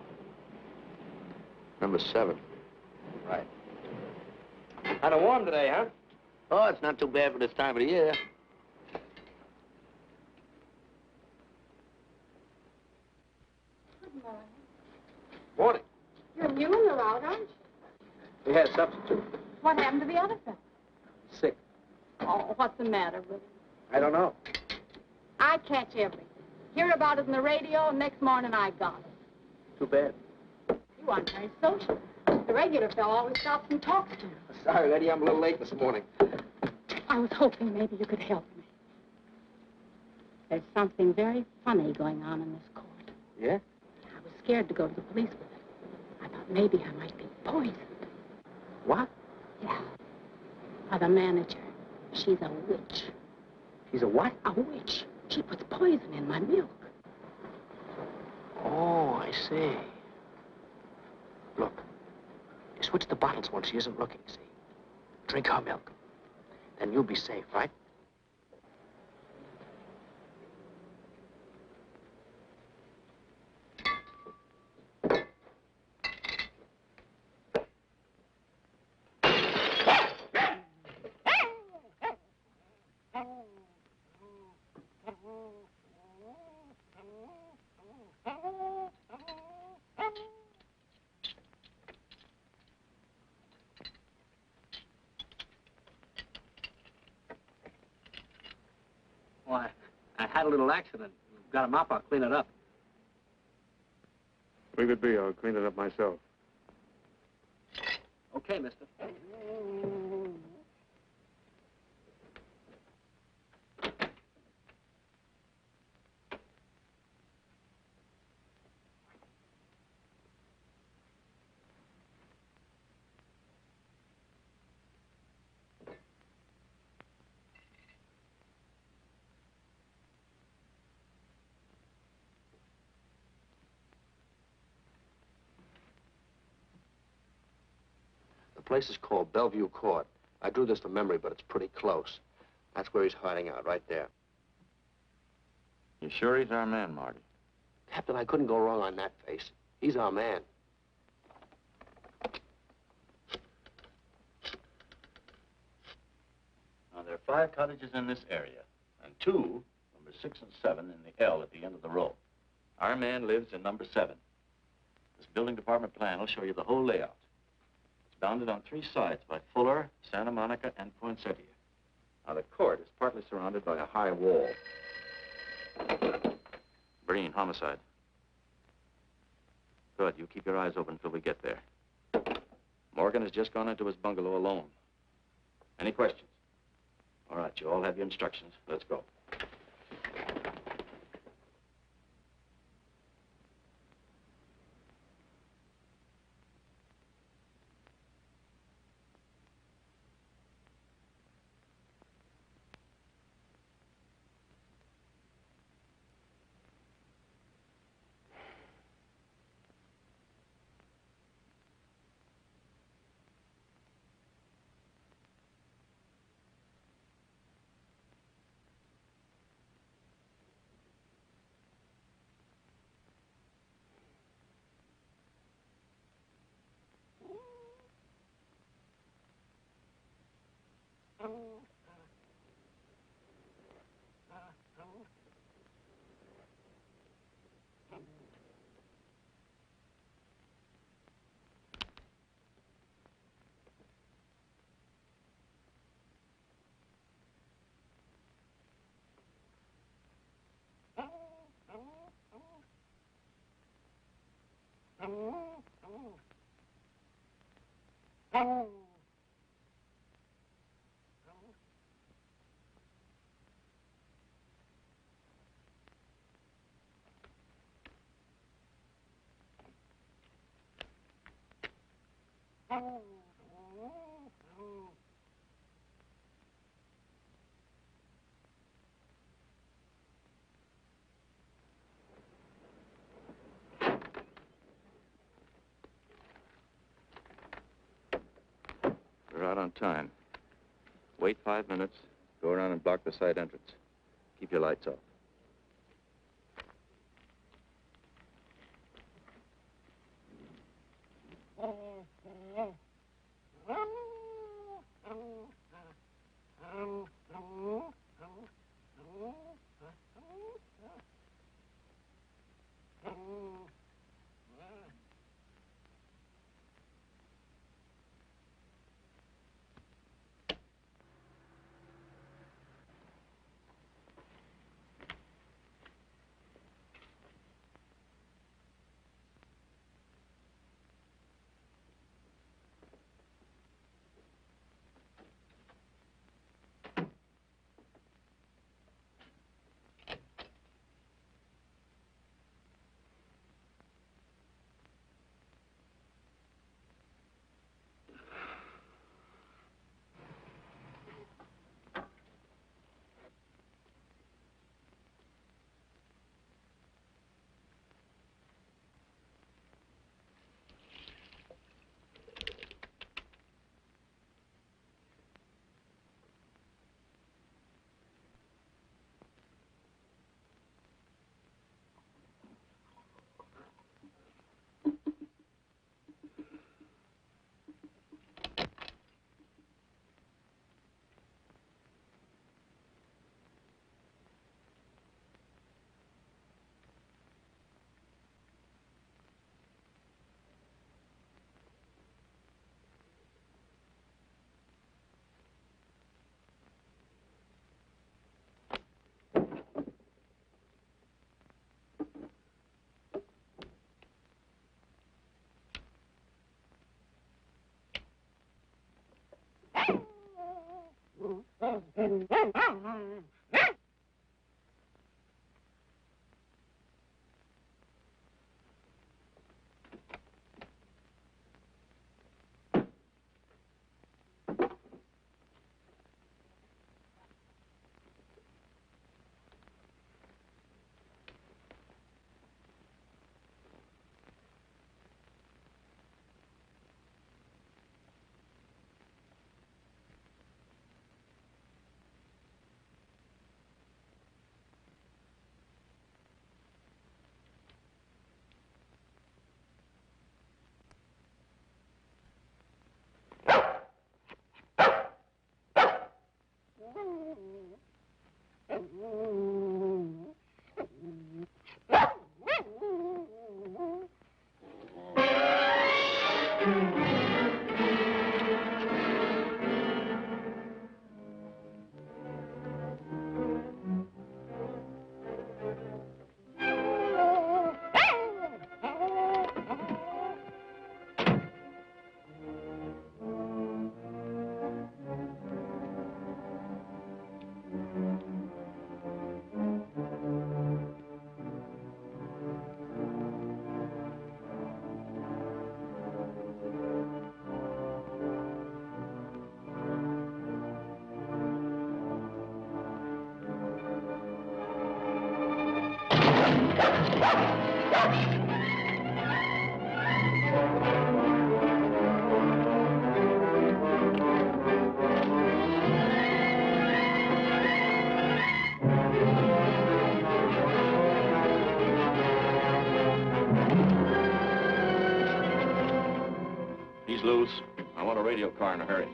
Number 7. Right. Kind of warm today, huh? Oh, it's not too bad for this time of the year. Good morning. Morning. You're new in the route, aren't you? We had a substitute. What happened to the other fellow? Sick. Oh, what's the matter with him? I don't know. I catch everything. Hear about it on the radio, and next morning I got it. Too bad. You aren't very social. The regular fellow always stops and talks to you. Sorry, lady, I'm a little late this morning. I was hoping maybe you could help me. There's something very funny going on in this court. Yeah? I was scared to go to the police with it. I thought maybe I might be poisoned. What? Yeah. By the manager. She's a witch. She's a what? A witch. She puts poison in my milk. Oh, I see. Look, you switch the bottles when she isn't looking, see? Drink her milk. Then you'll be safe, right? Why, I had a little accident. Got a mop, I'll clean it up. Leave it be. I'll clean it up myself. Okay, mister. The place is called Bellevue Court. I drew this from memory, but it's pretty close. That's where he's hiding out, right there. You sure he's our man, Marty? Captain, I couldn't go wrong on that face. He's our man. Now, there are 5 cottages in this area, and 2, number 6 and 7, in the L at the end of the row. Our man lives in number 7. This building department plan will show you the whole layout. It's bounded on 3 sides by Fuller, Santa Monica, and Poinsettia. Now, the court is partly surrounded by a high wall. Breen, homicide. Good. You keep your eyes open until we get there. Morgan has just gone into his bungalow alone. Any questions? All right, you all have your instructions. Let's go. We're out on time. Wait 5 minutes. Go around and block the side entrance. Keep your lights off. He's loose. I want a radio car in a hurry.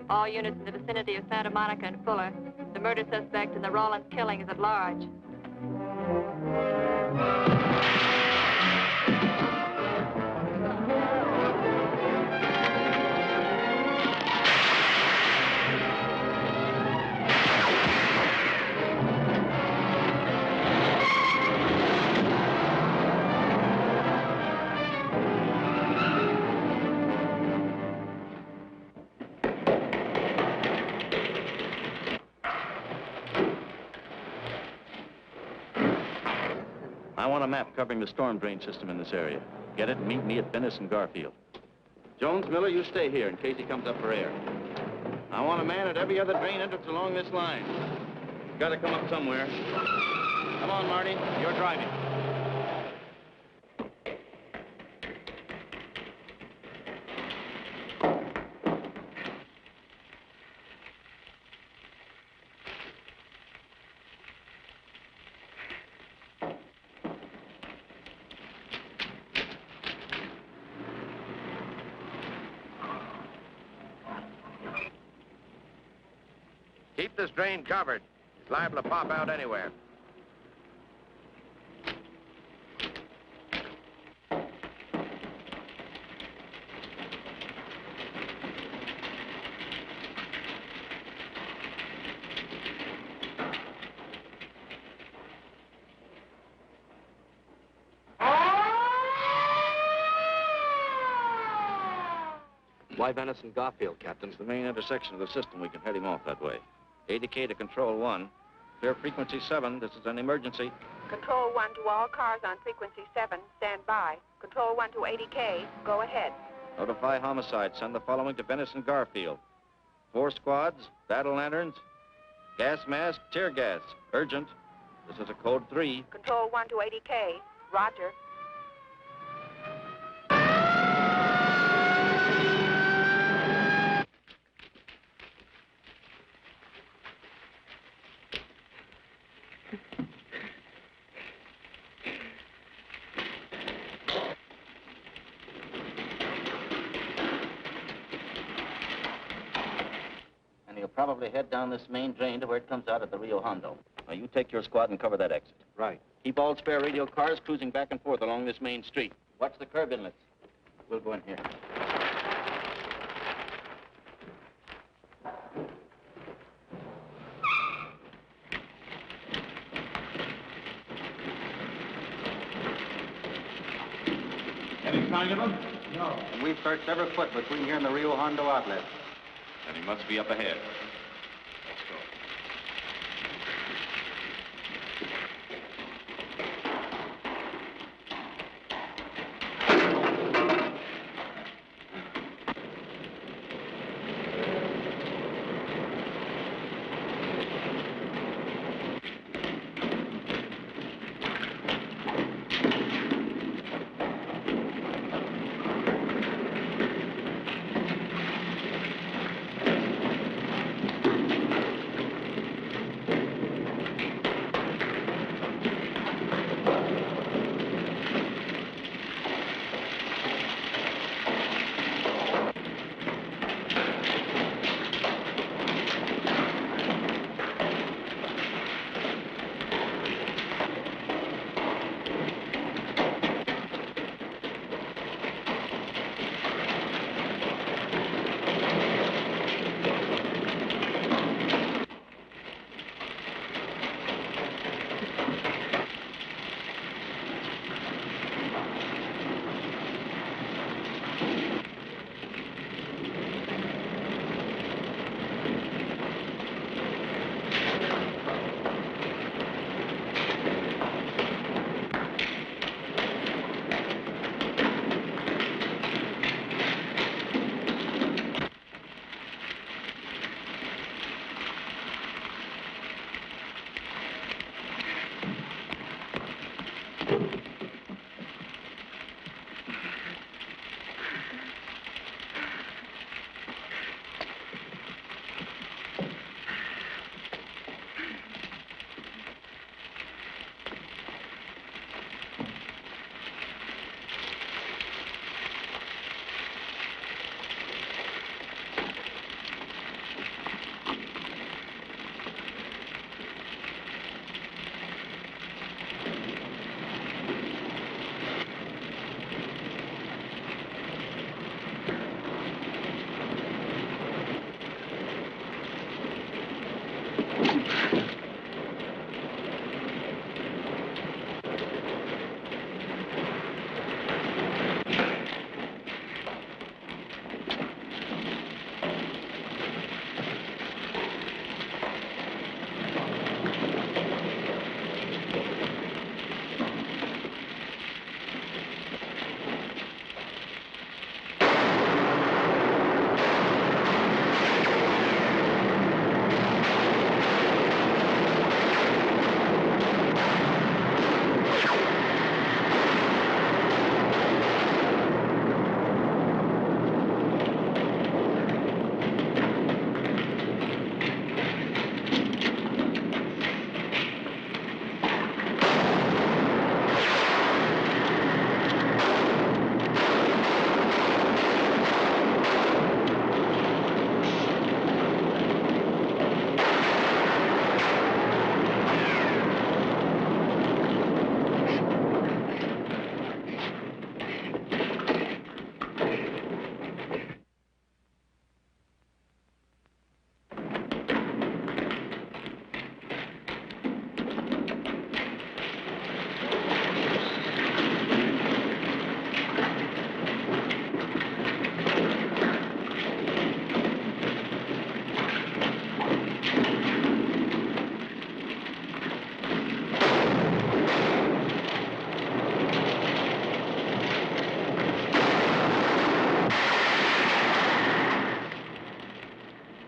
All units in the vicinity of Santa Monica and Fuller. The murder suspect in the Rawlins killing is at large. I want a map covering the storm drain system in this area. Get it and meet me at Venice and Garfield. Jones, Miller, you stay here in case he comes up for air. I want a man at every other drain entrance along this line. He's got to come up somewhere. Come on, Marty. You're driving. Keep this drain covered. It's liable to pop out anywhere. Why Venice and Garfield, Captain? It's the main intersection of the system. We can head him off that way. ADK to Control 1. Clear frequency 7. This is an emergency. Control 1 to all cars on frequency 7. Stand by. Control 1 to 80K. Go ahead. Notify homicide. Send the following to Venice and Garfield. 4 squads, battle lanterns, gas mask, tear gas. Urgent. This is a code 3. Control 1 to 80K. Roger. Probably head down this main drain to where it comes out at the Rio Hondo. Now, you take your squad and cover that exit. Right. Keep all spare radio cars cruising back and forth along this main street. Watch the curb inlets. We'll go in here. Any sign of him? No. And we've searched every foot between here and the Rio Hondo outlet. Then he must be up ahead.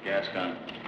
Gas gun.